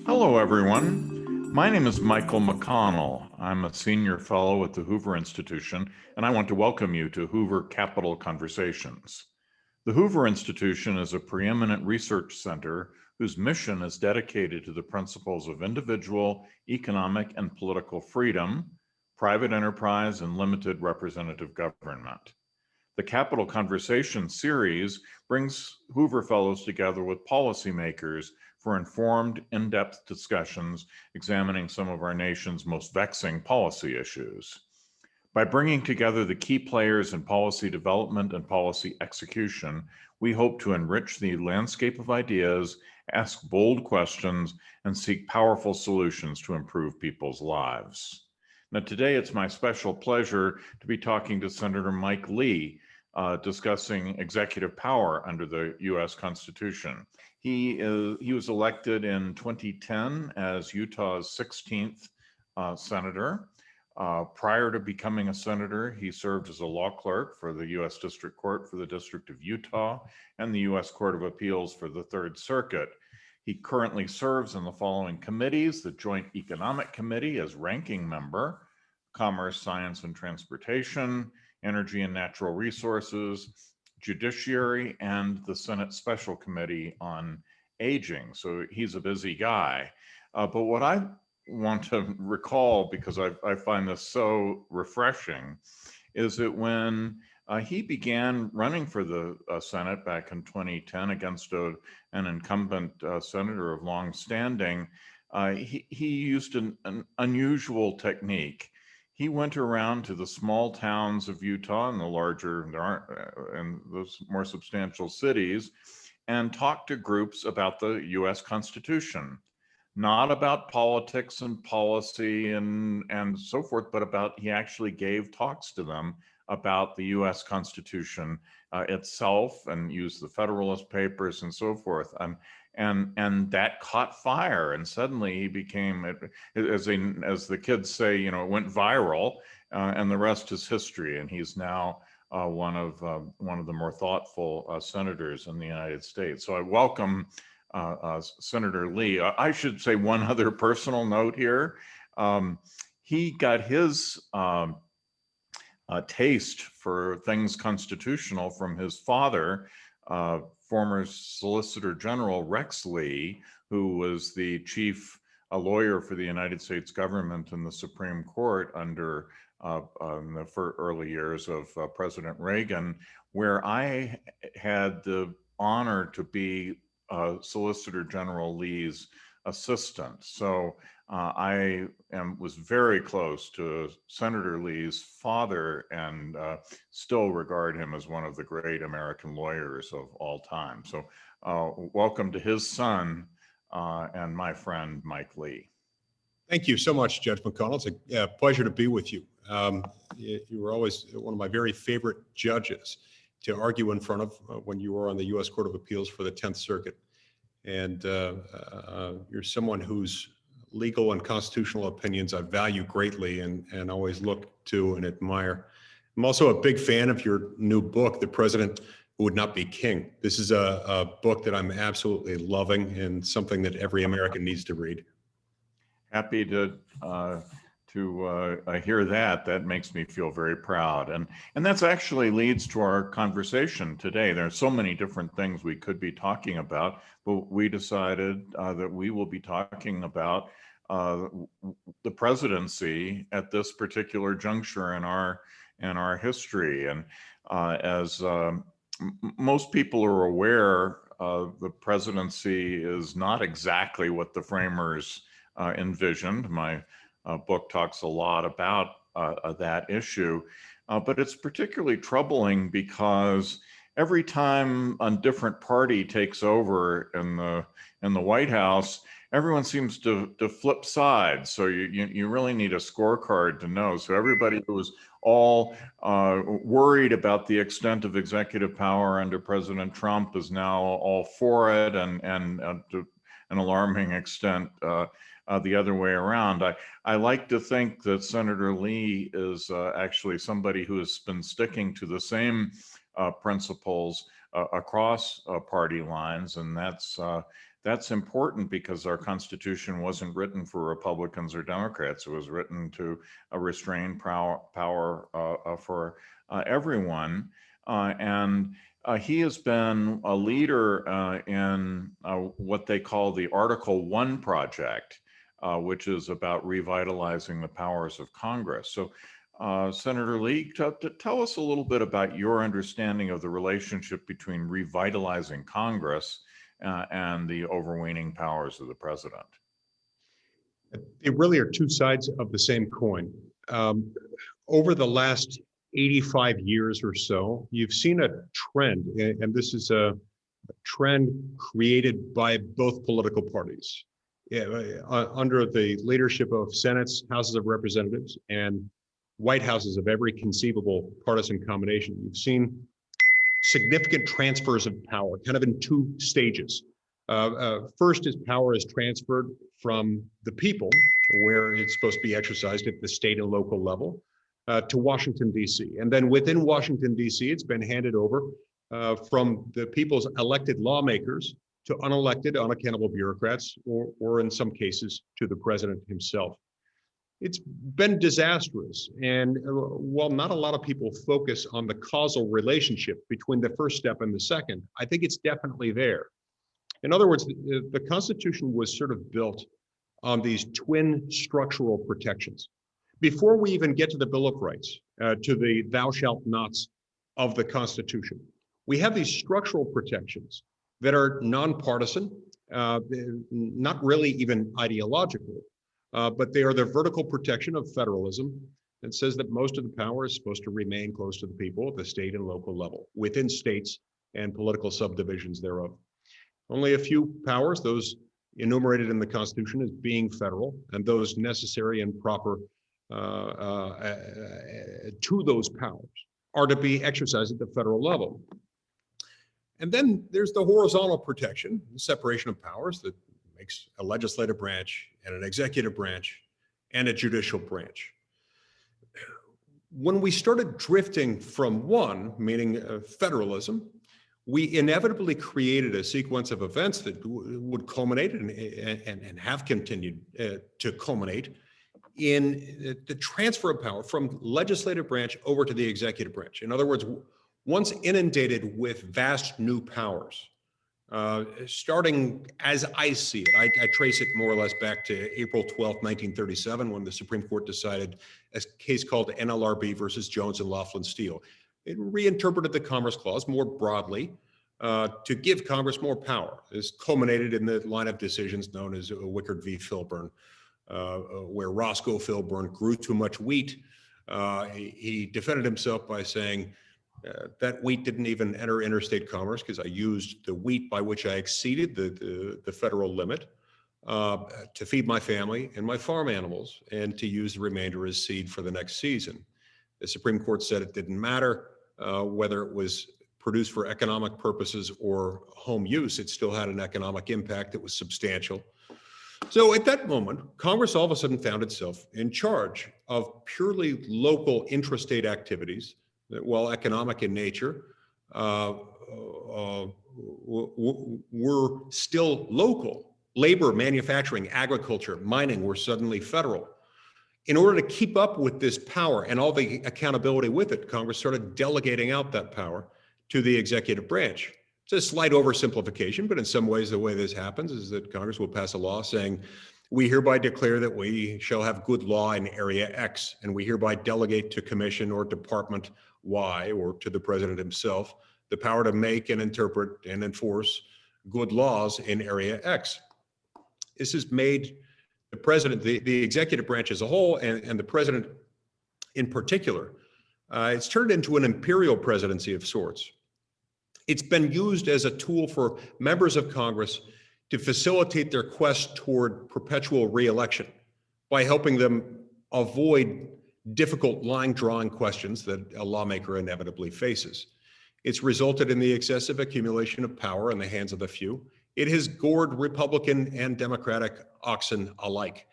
Hello, everyone. My name is Michael McConnell. I'm a senior fellow at the Hoover Institution, and I want to welcome you to Hoover Capital Conversations. The Hoover Institution is a preeminent research center whose mission is dedicated to the principles of individual, economic, and political freedom, private enterprise, and limited representative government. The Capital Conversation series brings Hoover Fellows together with policymakers for informed, in-depth discussions examining some of our nation's most vexing policy issues. By bringing together the key players in policy development and policy execution, we hope to enrich the landscape of ideas, ask bold questions, and seek powerful solutions to improve people's lives. Now, today it's my special pleasure to be talking to Senator Mike Lee, discussing executive power under the U.S. Constitution. He was elected in 2010 as Utah's 16th senator. Prior to becoming a senator, he served as a law clerk for the U.S. District Court for the District of Utah and the U.S. Court of Appeals for the Third Circuit. He currently serves in the following committees: the Joint Economic Committee as ranking member, Commerce, Science, and Transportation, Energy and Natural Resources, Judiciary, and the Senate Special Committee on Aging. So he's a busy guy. But what I want to recall, because I find this so refreshing, is that when he began running for the Senate back in 2010 against an incumbent senator of long standing, he used an unusual technique. He went around to the small towns of Utah and the larger and those more substantial cities and talked to groups about the U.S. Constitution, not about politics and policy and so forth, but he actually gave talks to them about the U.S. Constitution itself and used the Federalist Papers and so forth. And that caught fire, and suddenly he became, as the kids say, it went viral, and the rest is history. And he's now one of the more thoughtful senators in the United States. So I welcome Senator Lee. I should say one other personal note here. He got his taste for things constitutional from his father, former Solicitor General Rex Lee, who was the chief lawyer for the United States government in the Supreme Court under the early years of President Reagan, where I had the honor to be Solicitor General Lee's assistant. So I was very close to Senator Lee's father and still regard him as one of the great American lawyers of all time. So welcome to his son and my friend, Mike Lee. Thank you so much, Judge McConnell. It's a pleasure to be with you. You were always one of my very favorite judges to argue in front of when you were on the U.S. Court of Appeals for the 10th Circuit. And you're someone whose legal and constitutional opinions I value greatly and always look to and admire. I'm also a big fan of your new book, The President Who Would Not Be King. This is a book that I'm absolutely loving and something that every American needs to read. Happy to hear that. That makes me feel very proud. And that's actually leads to our conversation today. There are so many different things we could be talking about, but we decided that we will be talking about the presidency at this particular juncture in our history. And as most people are aware, the presidency is not exactly what the framers envisioned. My book talks a lot about that issue, but it's particularly troubling because every time a different party takes over in the White House, everyone seems to flip sides. So you really need a scorecard to know. So everybody who was all worried about the extent of executive power under President Trump is now all for it, and to an alarming extent the other way around. I like to think that Senator Lee is actually somebody who has been sticking to the same principles across party lines, and that's important because our Constitution wasn't written for Republicans or Democrats. It was written to restrain power for everyone. And he has been a leader in what they call the Article 1 project, which is about revitalizing the powers of Congress. So, Senator Lee, tell us a little bit about your understanding of the relationship between revitalizing Congress and the overweening powers of the president. They really are two sides of the same coin. Over the last 85 years or so, you've seen a trend, and this is a trend created by both political parties. Under the leadership of Senates, Houses of Representatives, and White Houses of every conceivable partisan combination, you've seen significant transfers of power, kind of in two stages. First is power is transferred from the people, where it's supposed to be exercised at the state and local level, to Washington, D.C. And then within Washington, D.C., it's been handed over from the people's elected lawmakers to unelected, unaccountable bureaucrats, or in some cases, to the president himself. It's been disastrous. And while not a lot of people focus on the causal relationship between the first step and the second, I think it's definitely there. In other words, the Constitution was sort of built on these twin structural protections. Before we even get to the Bill of Rights, to the thou shalt nots of the Constitution, we have these structural protections that are nonpartisan, not really even ideological, but they are the vertical protection of federalism that says that most of the power is supposed to remain close to the people at the state and local level, within states and political subdivisions thereof. Only a few powers, those enumerated in the Constitution as being federal, and those necessary and proper to those powers, are to be exercised at the federal level. And then there's the horizontal protection, the separation of powers that makes a legislative branch and an executive branch and a judicial branch. When we started drifting from one, meaning federalism, we inevitably created a sequence of events that would culminate and have continued to culminate in the transfer of power from legislative branch over to the executive branch. In other words, once inundated with vast new powers, starting as I see it, I trace it more or less back to April 12th, 1937, when the Supreme Court decided a case called NLRB versus Jones and Laughlin Steel. It reinterpreted the Commerce Clause more broadly to give Congress more power. This culminated in the line of decisions known as Wickard v. Filburn, where Roscoe Filburn grew too much wheat. He defended himself by saying, that wheat didn't even enter interstate commerce because I used the wheat by which I exceeded the federal limit to feed my family and my farm animals, and to use the remainder as seed for the next season. The Supreme Court said it didn't matter whether it was produced for economic purposes or home use. It still had an economic impact that was substantial. So at that moment, Congress all of a sudden found itself in charge of purely local intrastate activities that, while economic in nature, were still local. Labor, manufacturing, agriculture, mining were suddenly federal. In order to keep up with this power and all the accountability with it, Congress started delegating out that power to the executive branch. It's a slight oversimplification, but in some ways the way this happens is that Congress will pass a law saying, we hereby declare that we shall have good law in area X, and we hereby delegate to commission or department Y, or to the president himself, the power to make and interpret and enforce good laws in area X. This has made the president, the executive branch as a whole, and the president in particular, it's turned into an imperial presidency of sorts. It's been used as a tool for members of Congress to facilitate their quest toward perpetual re-election by helping them avoid difficult line drawing questions that a lawmaker inevitably faces. It's resulted in the excessive accumulation of power in the hands of the few. It has gored Republican and Democratic oxen alike.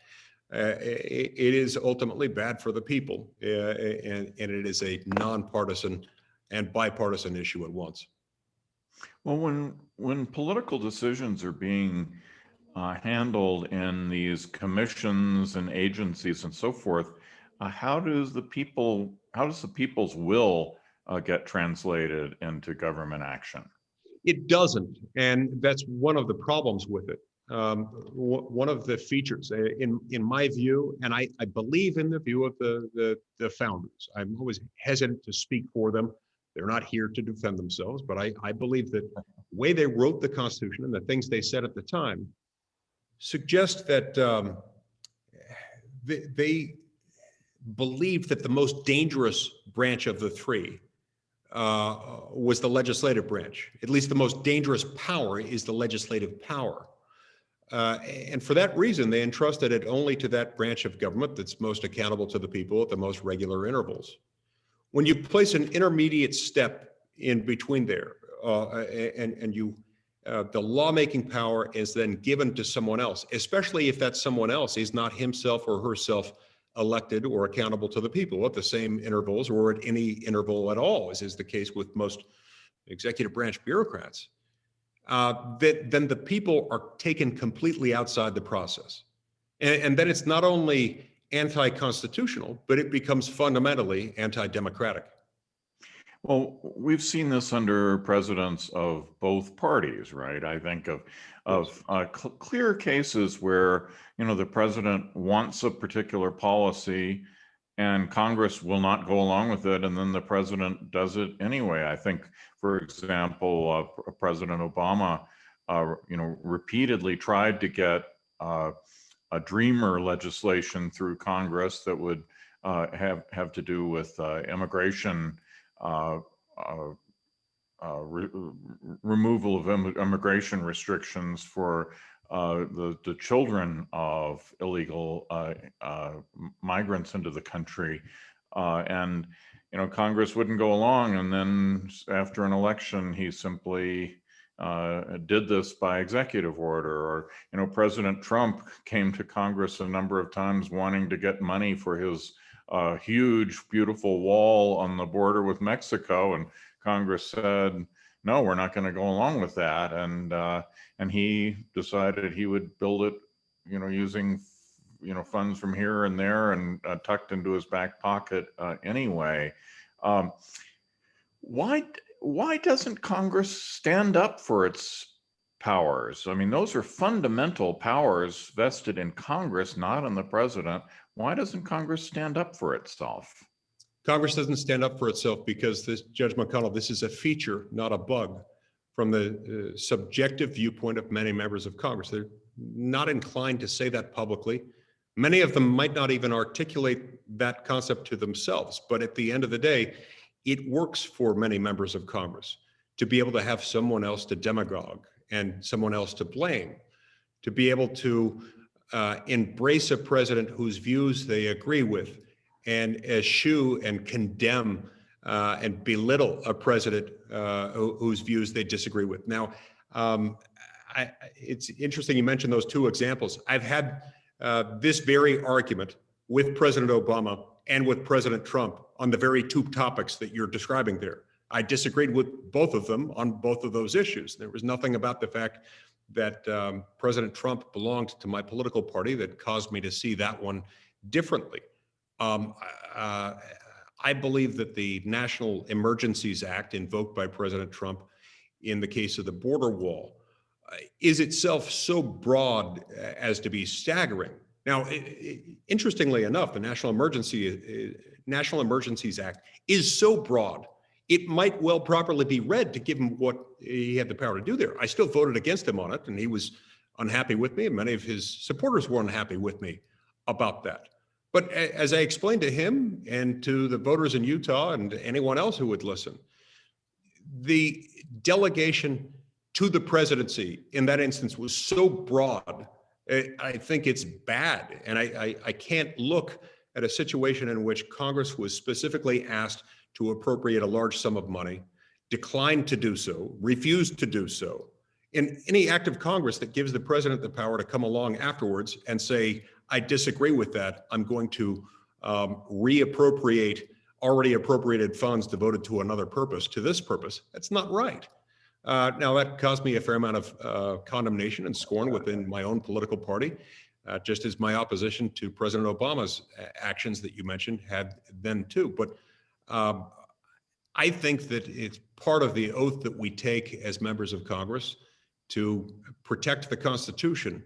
It is ultimately bad for the people, and it is a nonpartisan and bipartisan issue at once. Well, when political decisions are being handled in these commissions and agencies and so forth, how does the people's will get translated into government action? It doesn't, and that's one of the problems with it. One of the features, in my view, and I believe in the view of the founders. I'm always hesitant to speak for them. They're not here to defend themselves, but I believe that the way they wrote the Constitution and the things they said at the time suggest that they believed that the most dangerous branch of the three was the legislative branch. At least the most dangerous power is the legislative power. And for that reason, they entrusted it only to that branch of government that's most accountable to the people at the most regular intervals. When you place an intermediate step in between there, and the lawmaking power is then given to someone else, especially if that someone else is not himself or herself elected or accountable to the people at the same intervals or at any interval at all, as is the case with most executive branch bureaucrats, then the people are taken completely outside the process. And then it's not only anti-constitutional, but it becomes fundamentally anti-democratic. Well, we've seen this under presidents of both parties, right? I think of clear cases where, the president wants a particular policy and Congress will not go along with it, and then the president does it anyway. I think, for example, President Obama, repeatedly tried to get a dreamer legislation through Congress that would have to do with immigration, removal of immigration restrictions for the children of illegal migrants into the country. And Congress wouldn't go along. And then after an election, he simply did this by executive order. Or, President Trump came to Congress a number of times wanting to get money for his huge, beautiful wall on the border with Mexico. And Congress said, no, we're not going to go along with that. And he decided he would build it, using, funds from here and there and tucked into his back pocket anyway. Why doesn't Congress stand up for its powers? I mean, those are fundamental powers vested in Congress, not in the president. Why doesn't Congress stand up for itself? Congress doesn't stand up for itself because Judge McConnell, this is a feature, not a bug, from the subjective viewpoint of many members of Congress. They're not inclined to say that publicly. Many of them might not even articulate that concept to themselves, but at the end of the day, it works for many members of Congress to be able to have someone else to demagogue and someone else to blame, to be able to embrace a president whose views they agree with and eschew and condemn and belittle a president whose views they disagree with. Now, it's interesting you mentioned those two examples. I've had this very argument with President Obama and with President Trump on the very two topics that you're describing there. I disagreed with both of them on both of those issues. There was nothing about the fact that President Trump belonged to my political party that caused me to see that one differently. I believe that the National Emergencies Act invoked by President Trump in the case of the border wall is itself so broad as to be staggering. Now, interestingly enough, the National Emergencies Act is so broad, it might well properly be read to give him what he had the power to do there. I still voted against him on it, and he was unhappy with me, and many of his supporters were unhappy with me about that. But as I explained to him and to the voters in Utah and anyone else who would listen, the delegation to the presidency in that instance was so broad, I think it's bad. And I can't look at a situation in which Congress was specifically asked to appropriate a large sum of money, declined to do so, refused to do so, in any act of Congress that gives the president the power to come along afterwards and say, I disagree with that. I'm going to reappropriate already appropriated funds devoted to another purpose, to this purpose. That's not right. Now, that caused me a fair amount of condemnation and scorn within my own political party, just as my opposition to President Obama's actions that you mentioned had then too. But I think that it's part of the oath that we take as members of Congress to protect the Constitution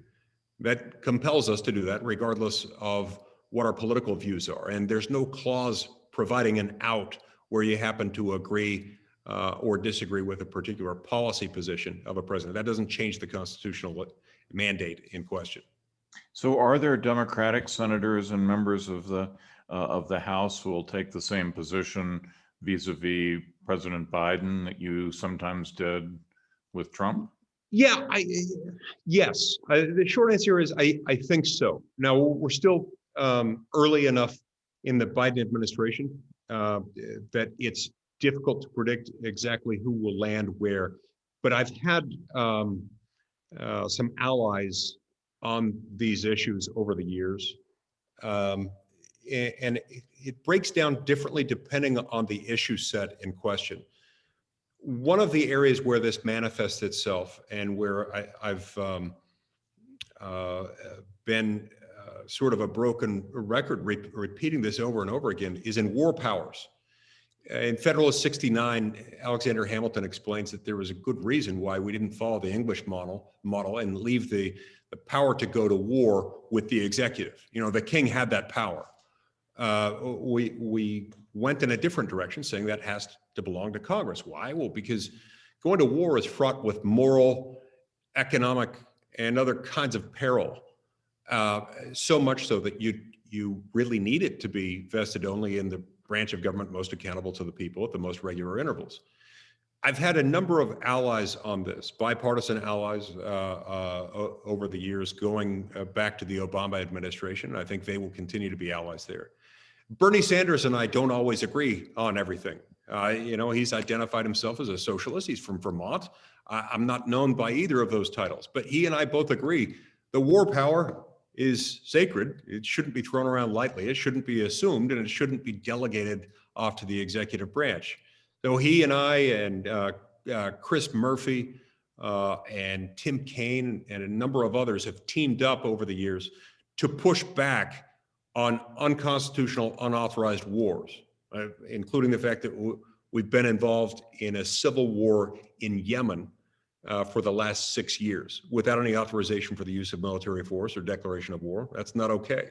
that compels us to do that, regardless of what our political views are. And there's no clause providing an out where you happen to agree or disagree with a particular policy position of a president. That doesn't change the constitutional mandate in question. So are there Democratic senators and members of the House who will take the same position vis-a-vis President Biden that you sometimes did with Trump? Yeah, yes. The short answer is I think so. Now, we're still early enough in the Biden administration that it's difficult to predict exactly who will land where. But I've had some allies on these issues over the years. And it breaks down differently depending on the issue set in question. One of the areas where this manifests itself and where I've been sort of a broken record repeating this over and over again is in war powers. In Federalist 69, Alexander Hamilton explains that there was a good reason why we didn't follow the English model and leave the power to go to war with the executive. You know, the king had that power. We went in a different direction, saying that has to belong to Congress. Why? Well, because going to war is fraught with moral, economic, and other kinds of peril. So much so that you really need it to be vested only in the branch of government most accountable to the people at the most regular intervals. I've had a number of allies on this, bipartisan allies over the years, going back to the Obama administration. I think they will continue to be allies there. Bernie Sanders and I don't always agree on everything. You know, he's identified himself as a socialist. He's from Vermont. I'm not known by either of those titles, but he and I both agree the war power is sacred. It shouldn't be thrown around lightly. It shouldn't be assumed, and it shouldn't be delegated off to the executive branch. So he and I and Chris Murphy and Tim Kaine and a number of others have teamed up over the years to push back on unconstitutional, unauthorized wars, including the fact that we've been involved in a civil war in Yemen for the last 6 years without any authorization for the use of military force or declaration of war. That's not okay.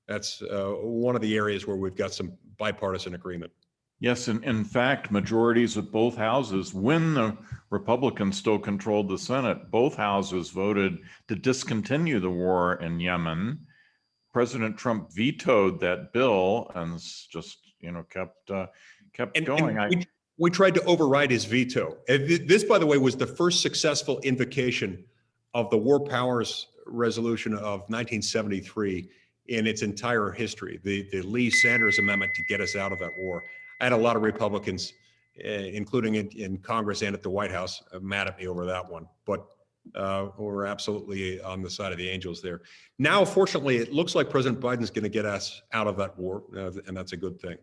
That's one of the areas where we've got some bipartisan agreement. Yes, and in fact, majorities of both houses, when the Republicans still controlled the Senate, both houses voted to discontinue the war in Yemen. President Trump vetoed that bill and just, you know, kept going. And we tried to override his veto. This, by the way, was the first successful invocation of the War Powers Resolution of 1973 in its entire history, the Lee-Sanders Amendment to get us out of that war. I had a lot of Republicans, including in Congress and at the White House, mad at me over that one. But we're absolutely on the side of the angels there. Now, fortunately, it looks like President Biden's going to get us out of that war, and that's a good thing.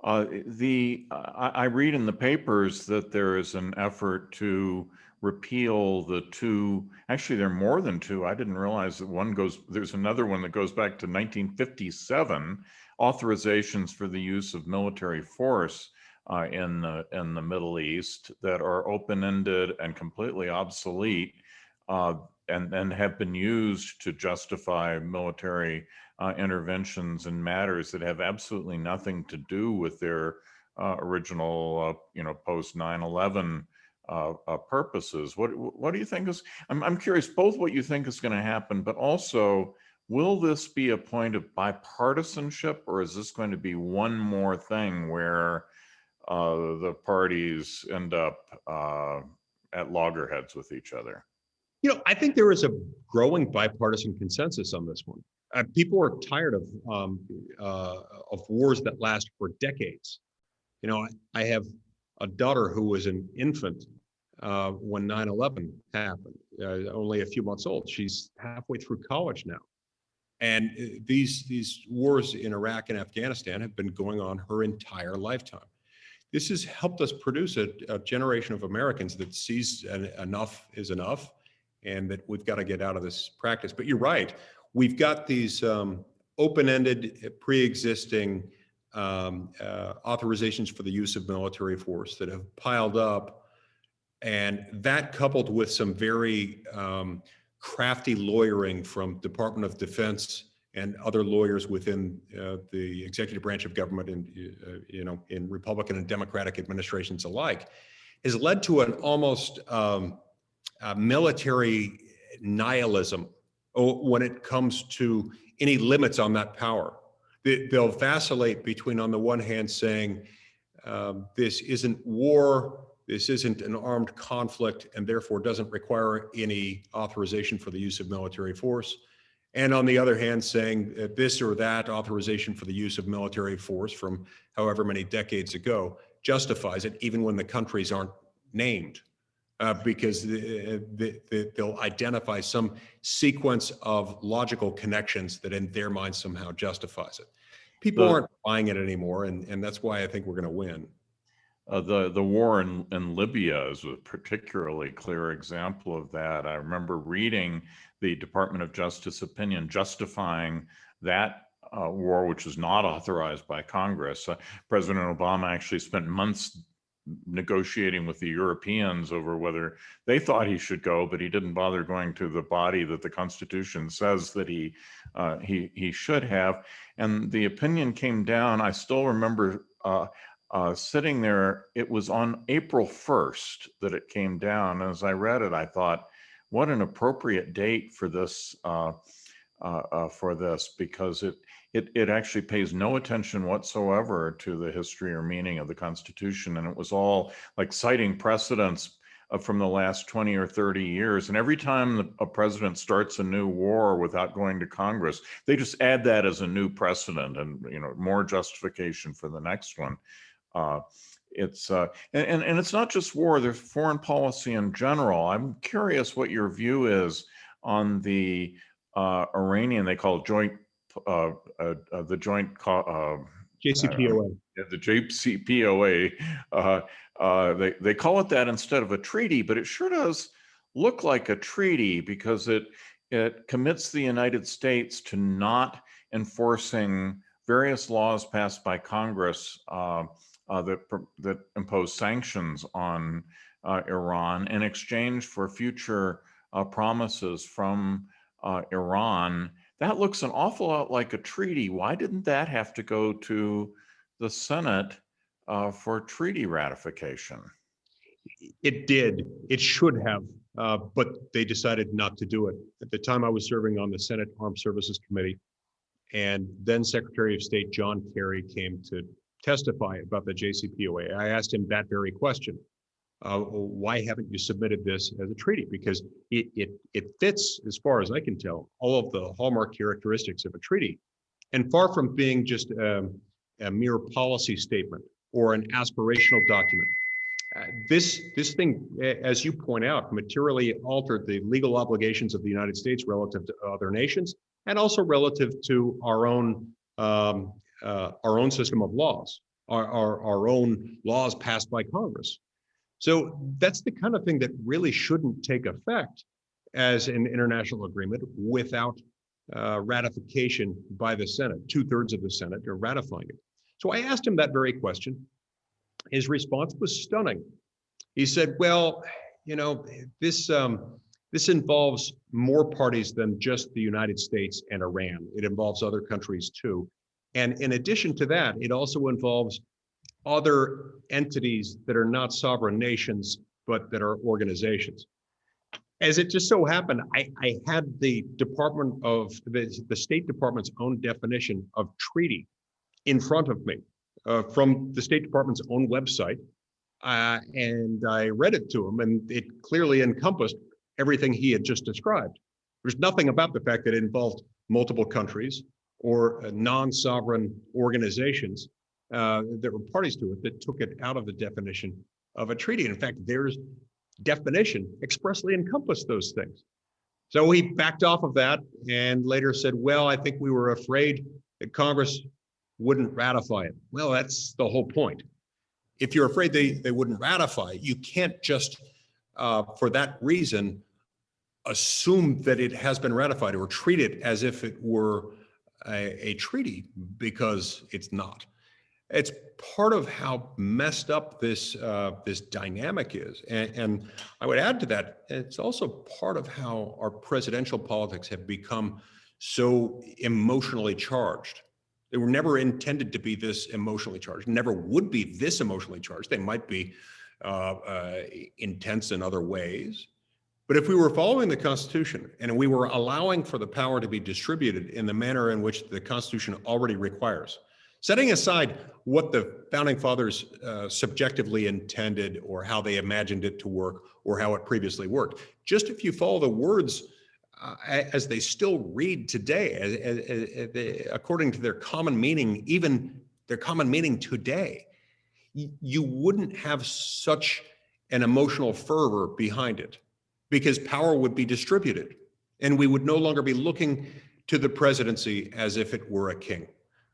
I read in the papers that there is an effort to repeal the two, actually there are more than two. I didn't realize that there's another one that goes back to 1957, authorizations for the use of military force in the Middle East that are open-ended and completely obsolete and have been used to justify military interventions in matters that have absolutely nothing to do with their original, post 9/11 purposes. What do you think is? I'm curious both what you think is going to happen, but also, will this be a point of bipartisanship, or is this going to be one more thing where the parties end up at loggerheads with each other? You know, I think there is a growing bipartisan consensus on this one. People are tired of wars that last for decades. You know, I have a daughter who was an infant when 9/11 happened, only a few months old. She's halfway through college now. And these wars in Iraq and Afghanistan have been going on her entire lifetime. this has helped us produce a generation of Americans that sees enough is enough, and that we've got to get out of this practice. But you're right. We've got these open-ended, pre-existing authorizations for the use of military force that have piled up, and that coupled with some very crafty lawyering from Department of Defense and other lawyers within the executive branch of government, and in Republican and Democratic administrations alike, has led to an almost military nihilism when it comes to any limits on that power. They'll vacillate between, on the one hand, saying this isn't war, this isn't an armed conflict, and therefore doesn't require any authorization for the use of military force. And on the other hand, saying that this or that authorization for the use of military force from however many decades ago justifies it, even when the countries aren't named, because they'll identify some sequence of logical connections that in their mind somehow justifies it. People aren't buying it anymore, and that's why I think we're going to win. The war in Libya is a particularly clear example of that. I remember reading the Department of Justice opinion justifying that war, which was not authorized by Congress. President Obama actually spent months negotiating with the Europeans over whether they thought he should go, but he didn't bother going to the body that the Constitution says that he should have. And the opinion came down. I still remember sitting there. It was on April 1st that it came down. As I read it, I thought, what an appropriate date for this, because it actually pays no attention whatsoever to the history or meaning of the Constitution. And it was all like citing precedents from the last 20 or 30 years. And every time a president starts a new war without going to Congress, they just add that as a new precedent and, more justification for the next one. It's and it's not just war, there's foreign policy in general. I'm curious what your view is on the Iranian, they call it joint the joint JCPOA. The JCPOA. They call it that instead of a treaty, but it sure does look like a treaty because it commits the United States to not enforcing various laws passed by Congress that impose sanctions on Iran in exchange for future promises from Iran. That looks an awful lot like a treaty. Why didn't that have to go to the Senate for treaty ratification? It did. It should have, but they decided not to do it. At the time, I was serving on the Senate Armed Services Committee, and then Secretary of State John Kerry came to testify about the JCPOA. I asked him that very question. Why haven't you submitted this as a treaty? Because it fits, as far as I can tell, all of the hallmark characteristics of a treaty. And far from being just a mere policy statement or an aspirational document, this thing, as you point out, materially altered the legal obligations of the United States relative to other nations, and also relative to our own system of laws, our own laws passed by Congress. So that's the kind of thing that really shouldn't take effect as an international agreement without ratification by the Senate. 2/3 of the Senate are ratifying it. So I asked him that very question. His response was stunning. He said, well, this involves more parties than just the United States and Iran. It involves other countries too. And in addition to that, it also involves other entities that are not sovereign nations, but that are organizations. As it just so happened, I had the the State Department's own definition of treaty in front of me from the State Department's own website. And I read it to him, and it clearly encompassed everything he had just described. There's nothing about the fact that it involved multiple countries or non-sovereign organizations that were parties to it that took it out of the definition of a treaty. In fact, their definition expressly encompassed those things. So he backed off of that and later said, well, I think we were afraid that Congress wouldn't ratify it. Well, that's the whole point. if you're afraid they wouldn't ratify, you can't just, for that reason, assume that it has been ratified or treat it as if it were a treaty, because it's not. It's part of how messed up this dynamic is. And I would add to that, it's also part of how our presidential politics have become so emotionally charged. They were never intended to be this emotionally charged, never would be this emotionally charged. They might be intense in other ways. But if we were following the Constitution and we were allowing for the power to be distributed in the manner in which the Constitution already requires, setting aside what the Founding Fathers subjectively intended or how they imagined it to work or how it previously worked, just if you follow the words as they still read today, according to their common meaning, even their common meaning today, you wouldn't have such an emotional fervor behind it, because power would be distributed and we would no longer be looking to the presidency as if it were a king.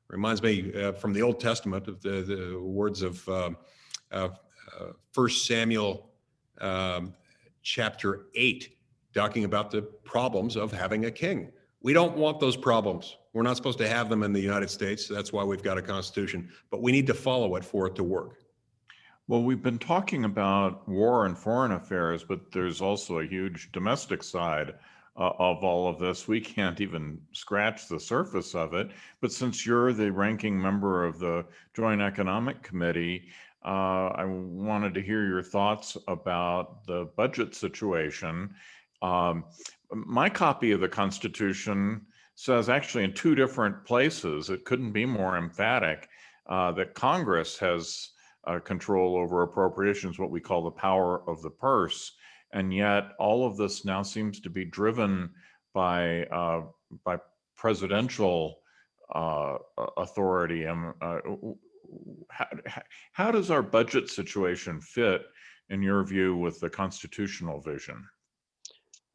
Reminds me from the Old Testament of the words of 1 Samuel chapter 8, talking about the problems of having a king. We don't want those problems. We're not supposed to have them in the United States. That's why we've got a constitution, but we need to follow it for it to work. Well, we've been talking about war and foreign affairs, but there's also a huge domestic side of all of this. We can't even scratch the surface of it. But since you're the ranking member of the Joint Economic Committee, I wanted to hear your thoughts about the budget situation. My copy of the Constitution says, actually in two different places, it couldn't be more emphatic, that Congress has control over appropriations, what we call the power of the purse. And yet all of this now seems to be driven by presidential authority. How does our budget situation fit, in your view, with the constitutional vision?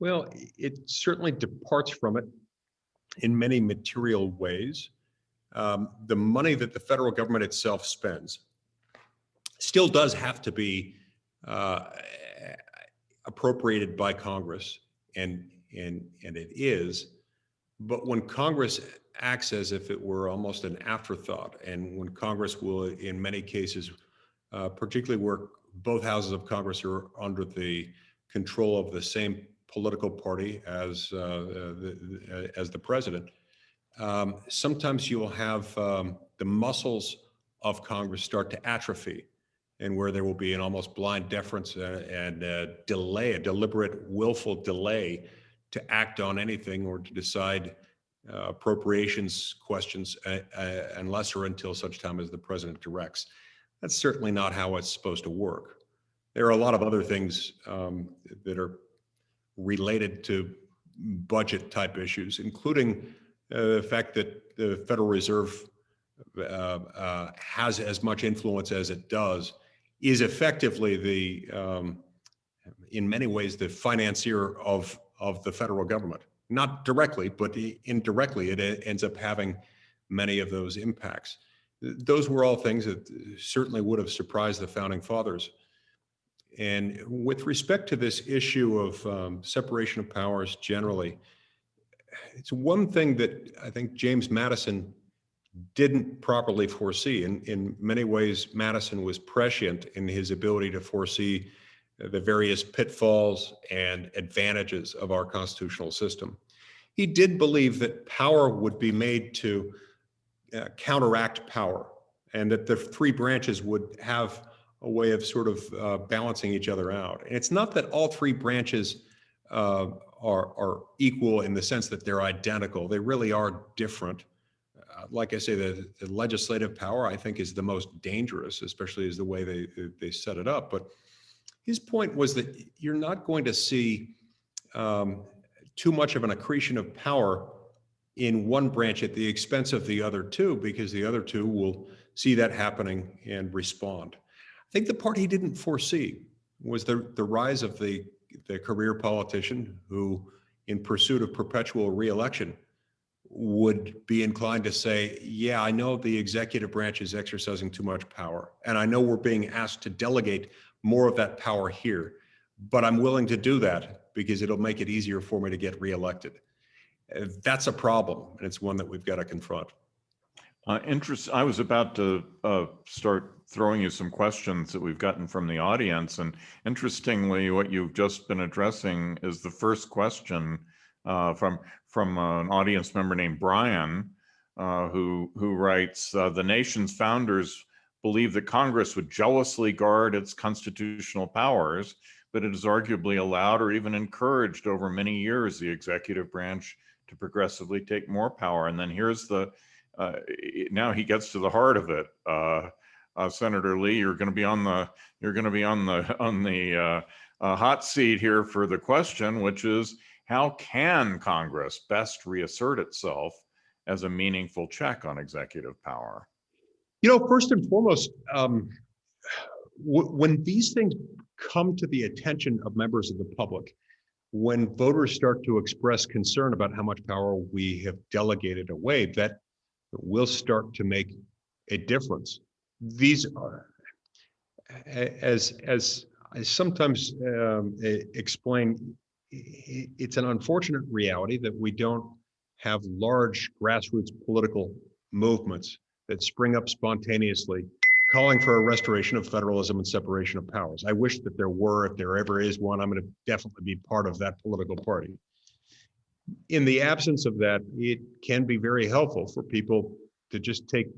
Well, it certainly departs from it in many material ways. The money that the federal government itself spends still does have to be appropriated by Congress, and it is. But when Congress acts as if it were almost an afterthought, and when Congress will, in many cases, particularly where both houses of Congress are under the control of the same political party as the president, sometimes you'll have the muscles of Congress start to atrophy, and where there will be an almost blind deference and delay, a deliberate, willful delay to act on anything or to decide appropriations questions unless or until such time as the president directs. That's certainly not how it's supposed to work. There are a lot of other things that are related to budget type issues, including the fact that the Federal Reserve has as much influence as it does, is effectively in many ways, the financier of the federal government. Not directly, but indirectly, it ends up having many of those impacts. Those were all things that certainly would have surprised the Founding Fathers. And with respect to this issue of separation of powers generally, it's one thing that I think James Madison didn't properly foresee. In many ways, Madison was prescient in his ability to foresee the various pitfalls and advantages of our constitutional system. He did believe that power would be made to counteract power, and that the three branches would have a way of sort of balancing each other out. And it's not that all three branches are equal in the sense that they're identical. They really are different. Like I say, the legislative power, I think, is the most dangerous, especially as the way they set it up. But his point was that you're not going to see too much of an accretion of power in one branch at the expense of the other two, because the other two will see that happening and respond. I think the part he didn't foresee was the rise of the career politician who, in pursuit of perpetual reelection, would be inclined to say, yeah, I know the executive branch is exercising too much power, and I know we're being asked to delegate more of that power here, but I'm willing to do that because it'll make it easier for me to get reelected. That's a problem, and it's one that we've got to confront. I was about to start throwing you some questions that we've gotten from the audience, and interestingly, what you've just been addressing is the first question from an audience member named Brian, who writes, the nation's founders believed that Congress would jealously guard its constitutional powers, but it has arguably allowed or even encouraged over many years the executive branch to progressively take more power. And then here's the now he gets to the heart of it. Senator Lee, you're going to be on the hot seat here for the question, which is, how can Congress best reassert itself as a meaningful check on executive power? First and foremost, when these things come to the attention of members of the public, when voters start to express concern about how much power we have delegated away, that will start to make a difference. These are, as I sometimes explain, it's an unfortunate reality that we don't have large grassroots political movements that spring up spontaneously, calling for a restoration of federalism and separation of powers. I wish that there were. If there ever is one, I'm going to definitely be part of that political party. In the absence of that, it can be very helpful for people to just take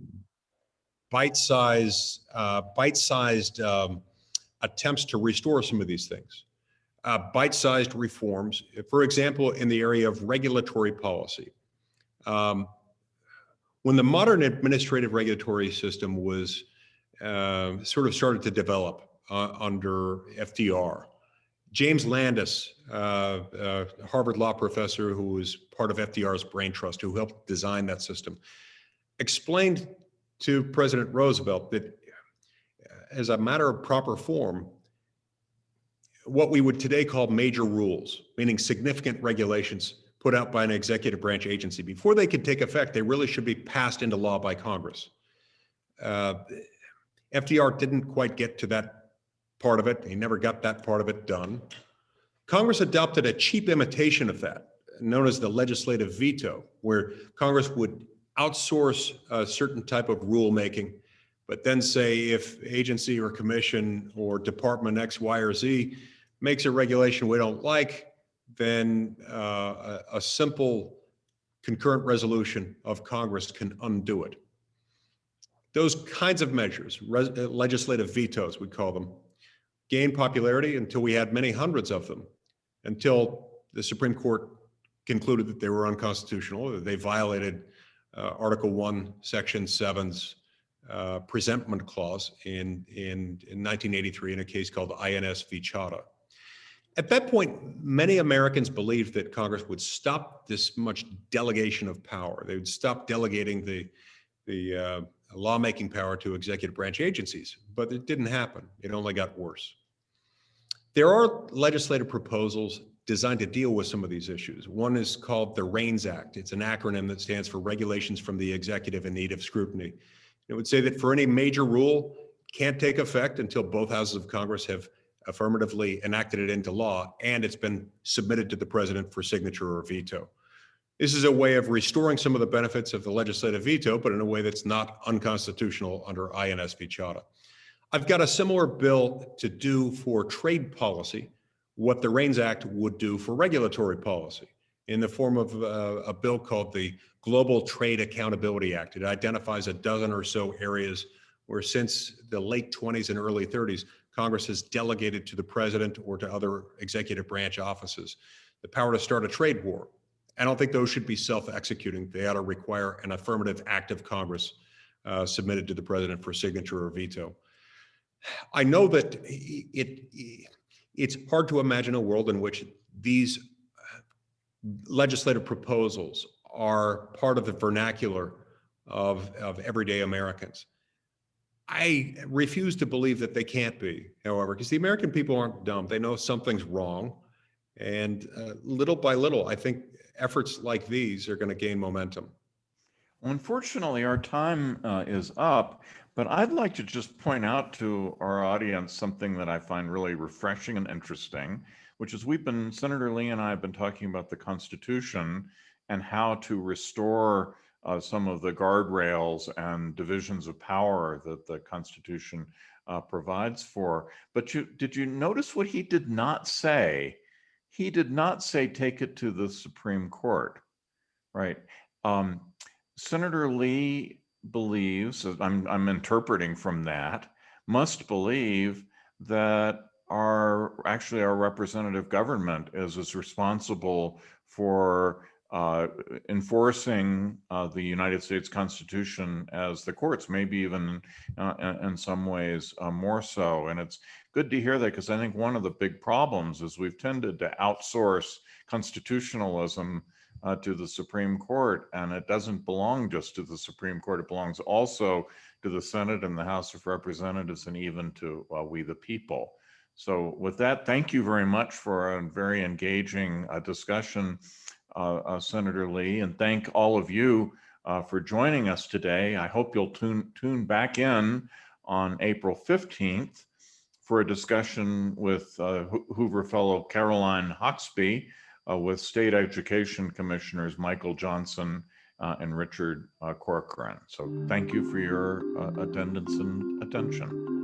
bite-sized attempts to restore some of these things. Bite-sized reforms, for example, in the area of regulatory policy. When the modern administrative regulatory system was sort of started to develop under FDR, James Landis, a Harvard law professor who was part of FDR's brain trust, who helped design that system, explained to President Roosevelt that as a matter of proper form, what we would today call major rules, meaning significant regulations put out by an executive branch agency, before they could take effect, they really should be passed into law by Congress. FDR didn't quite get to that part of it. He never got that part of it done. Congress adopted a cheap imitation of that, known as the legislative veto, where Congress would outsource a certain type of rulemaking, but then say if agency or commission or department X, Y, or Z makes a regulation we don't like, then a simple concurrent resolution of Congress can undo it. Those kinds of measures, legislative vetoes, we call them, gained popularity until we had many hundreds of them, until the Supreme Court concluded that they were unconstitutional, that they violated Article 1, Section 7's presentment clause in 1983 in a case called INS v. Chadha. At that point, many Americans believed that Congress would stop this much delegation of power. They would stop delegating the lawmaking power to executive branch agencies, but it didn't happen. It only got worse. There are legislative proposals designed to deal with some of these issues. One is called the REINS Act. It's an acronym that stands for Regulations from the Executive in Need of Scrutiny. It would say that for any major rule, can't take effect until both houses of Congress have affirmatively enacted it into law and it's been submitted to the president for signature or veto. This is a way of restoring some of the benefits of the legislative veto, but in a way that's not unconstitutional under INS v. Chadha. I've got a similar bill to do for trade policy, what the REINS Act would do for regulatory policy, in the form of a bill called the Global Trade Accountability Act. It identifies a dozen or so areas where since the late 20s and early 30s, Congress has delegated to the president or to other executive branch offices the power to start a trade war. I don't think those should be self-executing. They ought to require an affirmative act of Congress submitted to the president for signature or veto. I know that it's hard to imagine a world in which these legislative proposals are part of the vernacular of everyday Americans. I refuse to believe that they can't be, however, because the American people aren't dumb. They know something's wrong, And little by little, I think efforts like these are going to gain momentum. Unfortunately, our time is up, but I'd like to just point out to our audience something that I find really refreshing and interesting, which is Senator Lee and I have been talking about the Constitution and how to restore some of the guardrails and divisions of power that the Constitution provides for. But did you notice what he did not say? He did not say take it to the Supreme Court, right? Senator Lee believes, I'm interpreting from that, must believe that our representative government is responsible for enforcing the United States Constitution as the courts, maybe even in some ways more so. And it's good to hear that, because I think one of the big problems is we've tended to outsource constitutionalism to the Supreme Court, and it doesn't belong just to the Supreme Court. It belongs also to the Senate and the House of Representatives, and even to we the people. So with that, thank you very much for a very engaging discussion, Senator Lee, and thank all of you for joining us today. I hope you'll tune back in on April 15th for a discussion with Hoover Fellow Caroline Hawksby, with State Education Commissioners Michael Johnson and Richard Corcoran. So thank you for your attendance and attention.